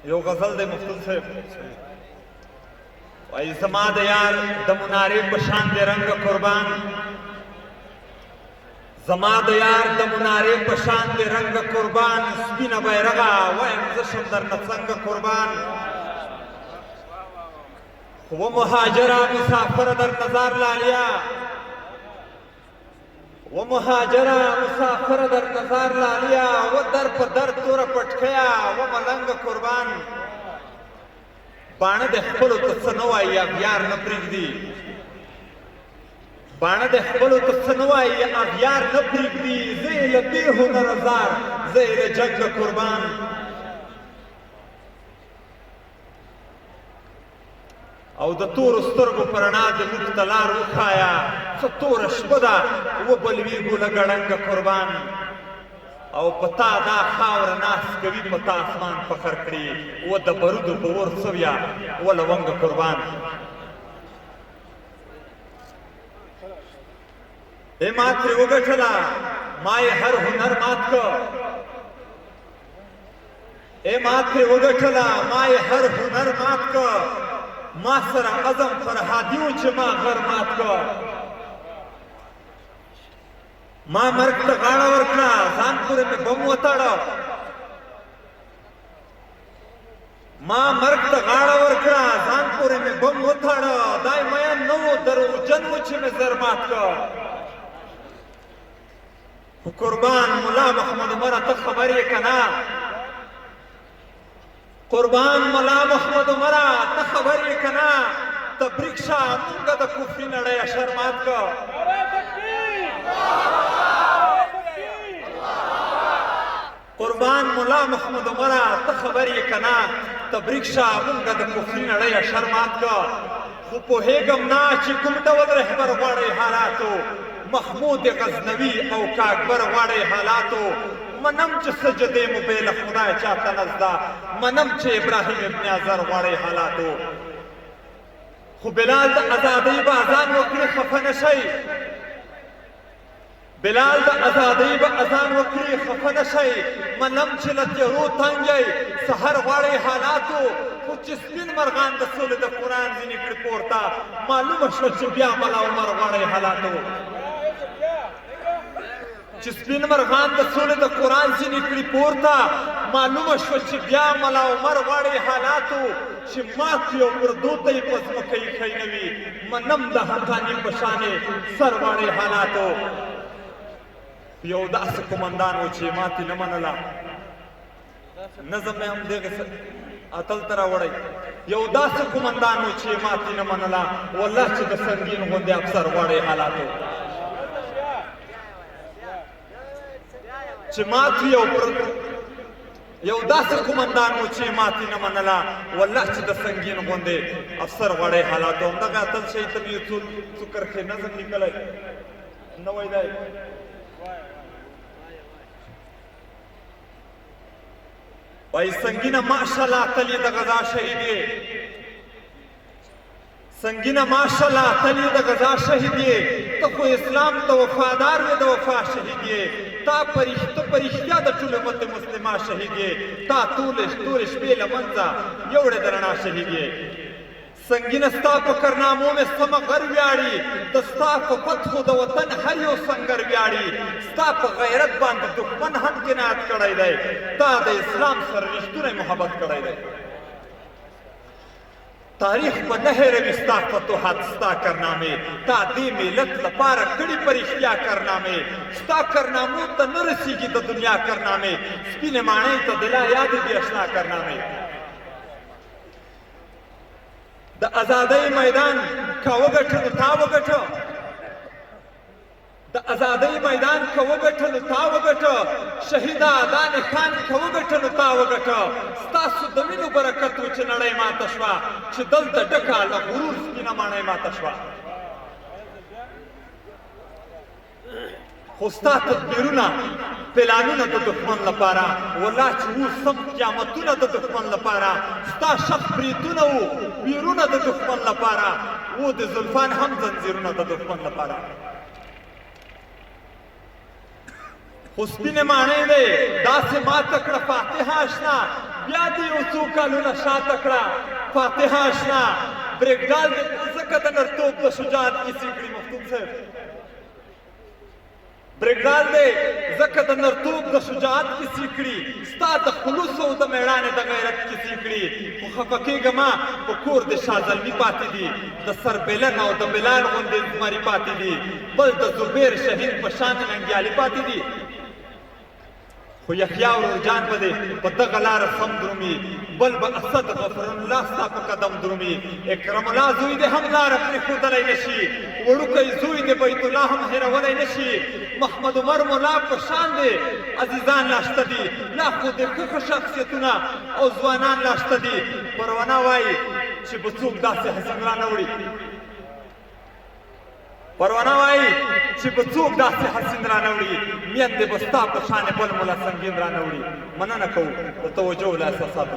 یو غزل دی مفتون صاحب وای زما د یار د منارې په شان دی رنګ قربان زما د یار د منارې په شان دی رنګ قربان سپینه بیرغه وایم زه شم درنه څنګه قربان و مهاجره مسافره در نظر لالیا و مهاجره مسافره در نظر لالیا و در په در توره پټکیا و ملنګ قربان باڼه د خپلو ته څه نه وایي یار نه پرېږدي باڼه د خپلو ته څه نه وایي یار نه پرېږدي زه یې له دې هنره زار زه یې له جنګه قربان او د تورو سترګو په رڼا د موږ ته لار وښایه څه توره شپه ده وبلوېږو له ګړنګه قربان او پتا دا خاوره ناس کوي پتا اسمان فخر کړي و د برودو په ور سویا و لونګ قربان ای ما ترې وګټله ما یې هر هنر مات کړ ای ما ترې وګټله ما یې هر هنر مات کړ ما سره عزم فرهادي و چې ما غر مات کړ ما مرګ ته غاړه ورکړه ځان پورې مې بم وتړه ما مرګ ته غاړه ورکړه ځان پورې مې بم وتړه دای مین نه و دروغجن و چې مې زر مات کړ خو قربان ملا محمد عمره ته خبر یې که نه قربان ملا محمد عمره ته خبر یې که نه تبریک شه مونږه د کفري نړۍ اشر مات کړ قربان ملا محمد عمره ته خبر یې که نه تبریک شه مونږه د کفري نړۍ اشر مات کړ خو پوهېږم نه چې کوم ډول رهبر غواړئ حالاتو محمود غزنوي او کاکبر غواړئ حالاتو منم چې سجدې مو بې له خدای چاته نه زده منم چې ابراهیم ابن ازر غواړئ حالاتو خو بلال د ازادۍ به اذان وکړي خفه نه شئ بلال د ازادۍ به اذان وکړي خفه نه شئ منم چې له تیرو تنګ یئ سحر غواړئ حالاتو خو چې سپین مرغان د سولې د قرآن ځینې کړي پورته معلومه شوه چې بیا ملا عمر غواړئ حالاتو چې سپین مرغان د سولې د قرآن ځینې کړي پورته معلومه شوه چې بیا ملا عمر غواړئ حالاتو چې مات یو پردو ته یې په ځمکه ایښی نه وي منم د حقاني په شانې سر غواړئ حالاتو یو داسې قمندان و چې ماتې نه منله نظم مې هم دغې اتل ته راوړی یو داسې قمندان و چې ماتې نه منله والله چې د سنګین غوندې افسر غواړئ حالاتو چې مات یو داسې قمندان و چې ماتې نه منله والله چې د سنګین غوندې افسر غواړئ حالاتو همدغه اتل شی ته مې یو څو کرښې نظم لیکلی نوی دی وای سنگینه ماشاءالله تل یې د غزا شهید یې سنگینه ماشاءالله تل یې د غزا شهید یې ته خو اسلام ته وفادار وې د وفا شهید یې تا په رښتیا د ټول امت مسلمه شهید یې تا تورې شپې له منځه یوړې د رڼا شهید یې سنگینه ستا په کرنامو مې سمه غر ویاړي د ستا په فتحو د وطن هر یو سنګر ویاړي ستا په غیرت باندې دښمن هم قناعت کړی دی تا د اسلام سره رښتونی محبت کړی دی تاریخ په نه هېروي ستا فتوحات ستا کرنامې تا دې ملت لپاره کړي په رښتیا کرنامې ستا کرنامو ته نه رسېږي د دنیا کرنامې سپینې ماڼۍ ته د لا یادې دي اشنا کرنامې د ازادۍ میدان که وګټه نو تا وګټه د ازادۍ میدان که وګټه نو تا وګټه شهیده دا نښان که وګټه نو تا وګټه ستاسو د وینو برکت و چې نړۍ ماته شوه چې دلته ډکه له غرور سپینه ماڼۍ ماته شوه خو ستا تدبیرونه پلانونه د دښمن لپاره والله چې و سم قیامتونه د دښمن لپاره ستا شخ بریتونه و ویرونه د دښمن لپاره و د زلفان هم زنځیرونه د دښمن لپاره خو سپینې ماڼۍ دی داسې ماته کړه فاتحه اشنا بیا دې یو څو کالونه شاته کړه فاتحه اشنا برګډال دې ځکه د نرتوب د شجاعت کیسې کړي مختوم صاحب برګډال دې ځکه د نرتوب د شجاعت کیسې کړي ستا د خلوص او د میړانې د غیرت کیسې کړي خو خفه کېږه ما په کور د شاه زلمي پاتې دي د سربیلن او د بلال غوندې زمري پاتې دي بل د زبیر شهید په شان ننګیالي پاتې دي خو یحیی ورور جان به دې په دغه لاره سم درومي بل به اسد غفر الله ستا په قدم درومي اکرم الله زوی دې هم لاره پرېښودلی نه شي وړوکی زوی دې بیت الله هم هېرولی نه شي محمد عمر ملا په شان دې عزیزان لا شته دي لا خو دې ښه شخصیتونه او ځوانان لا شته دي پروانه وایي چې به څوک داسې حسین رانه وړي پروانه وایي چې به څوک داسې حسین رانه وړي میندې به ستا په شانې بل ملا سنګین رانه وړي مننه کوو د توجه له احساساتو